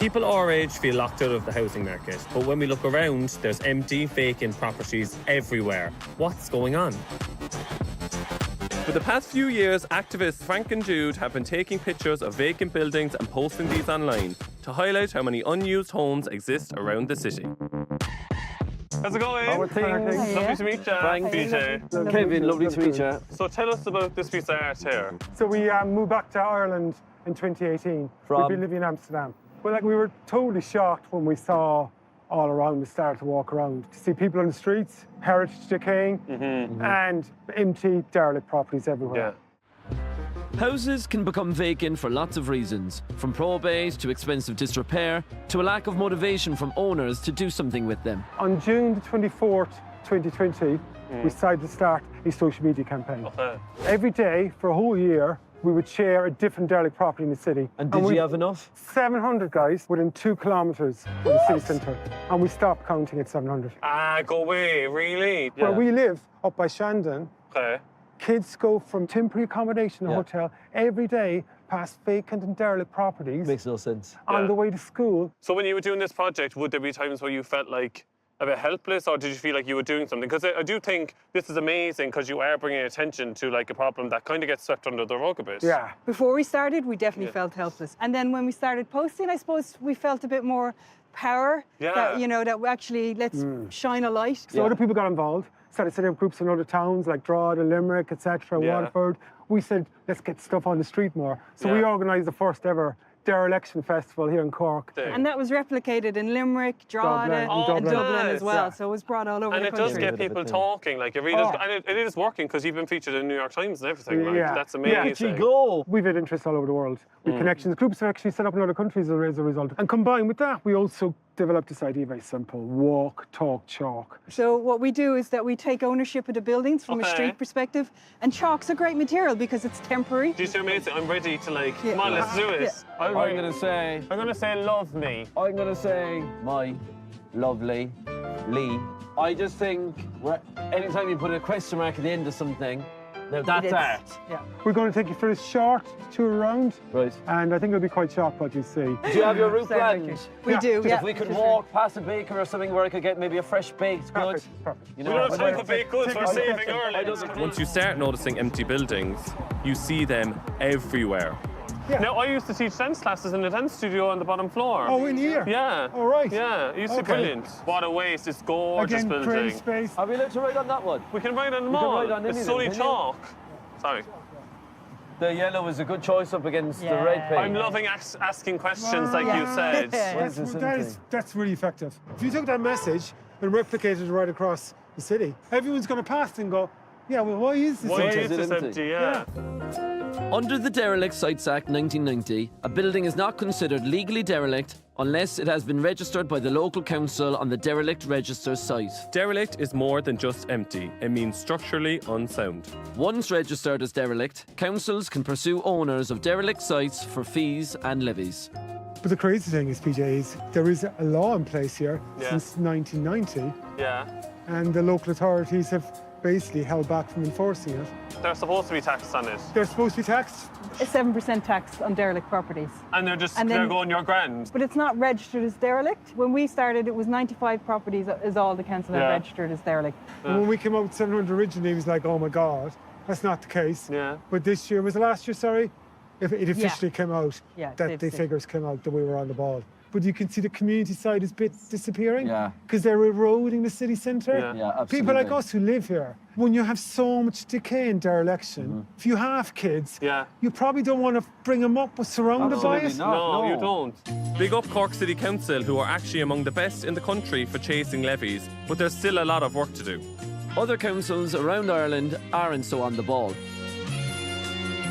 People our age feel locked out of the housing market, but when we look around, there's empty, vacant properties everywhere. What's going on? For the past few years, activists Frank and Jude have been taking pictures of vacant buildings and posting these online to highlight how many unused homes exist around the city. How's it going? How are things? Lovely to meet you. Frank. BJ. Kevin, lovely to meet you. So tell us about this piece of art here. So we moved back to Ireland in 2018. From? We've been living in Amsterdam. Well, we were totally shocked when we saw all around, we started to walk around, to see people on the streets, heritage decaying, and empty, derelict properties everywhere. Houses can become vacant for lots of reasons, from probate to expensive disrepair to a lack of motivation from owners to do something with them. On June the 24th, 2020, we decided to start a social media campaign. Every day for a whole year, we would share a different derelict property in the city. And did you have enough? 700 guys within 2 kilometres of the city centre. And we stopped counting at 700. Ah, go away, really? Where we live, up by Shandon, Okay. kids go from temporary accommodation to hotel every day past vacant and derelict properties. Makes no sense. On the way to school. So when you were doing this project, would there be times where you felt like a bit helpless, or did you feel like you were doing something? Because I do think this is amazing, because you are bringing attention to like a problem that kind of gets swept under the rug a bit. Yeah. Before we started, we definitely felt helpless. And then when we started posting, I suppose we felt a bit more power. That, you know, that we actually, let's shine a light. So other people got involved, started setting up groups in other towns like Drogheda, Limerick, etc., Waterford. We said, let's get stuff on the street more. So we organised the first ever Dereliction Festival here in Cork. And that was replicated in Limerick, Drogheda, and Dublin as well. So it was brought all over the country. And it does get people talking, like it really does, and it is working, because you've been featured in New York Times and everything. Like, that's amazing. We've had interest all over the world. With connections. Groups have actually set up in other countries as a result. And combined with that, we also developed this idea, very simple: walk, talk, chalk. So what we do is that we take ownership of the buildings from a street perspective, and chalk's a great material because it's temporary. Do you see amazing? I'm ready to like, come on, let's do it. I'm gonna say love me. I'm gonna say my lovely Lee. I just think anytime you put a question mark at the end of something, now that's art. Yeah. We're going to take you for a short tour around. Right. And I think it'll be quite sharp what you see. Do you have your route planned? We do, If we could walk past a baker or something where I could get maybe a fresh baked good. Perfect. You We know, don't have time for baked goods, we're saving Ireland. Once you start noticing empty buildings, you see them everywhere. Now, I used to teach dance classes in the dance studio on the bottom floor. Oh, in here? Yeah. All right. Yeah, it used to be brilliant. What a waste, it's gorgeous Again, building. creative space. Are we allowed to ride on that one? We can ride on them can all. ride on any It's of solely them, can you? chalk. Sorry. The yellow is a good choice up against the red paint. I'm loving asking questions like you said. That's really effective. If you took that message and replicated it right across the city, everyone's going to pass and go, yeah, well, why is this Why empty? is this empty? Yeah. Under the Derelict Sites Act 1990, a building is not considered legally derelict unless it has been registered by the local council on the Derelict Register site. Derelict is more than just empty. It means structurally unsound. Once registered as derelict, councils can pursue owners of derelict sites for fees and levies. But the crazy thing is, PJ, is there is a law in place here since 1990, and the local authorities have basically held back from enforcing it. They're supposed to be taxed on it. They're supposed to be taxed. A 7% tax on derelict properties. And they're going your grand. But it's not registered as derelict. When we started, it was 95 properties is all the council had registered as derelict. And when we came out with 700 originally, it was like, oh my God, that's not the case. Yeah. But this year, was it last year, sorry? It officially came out that the figures came out that we were on the ball. But you can see the community side is disappearing. Yeah. Because they're eroding the city centre. Yeah, absolutely. People like us who live here, when you have so much decay and dereliction, if you have kids, you probably don't want to bring them up surrounded by it. No, you don't. Big up Cork City Council, who are actually among the best in the country for chasing levies, but there's still a lot of work to do. Other councils around Ireland aren't so on the ball.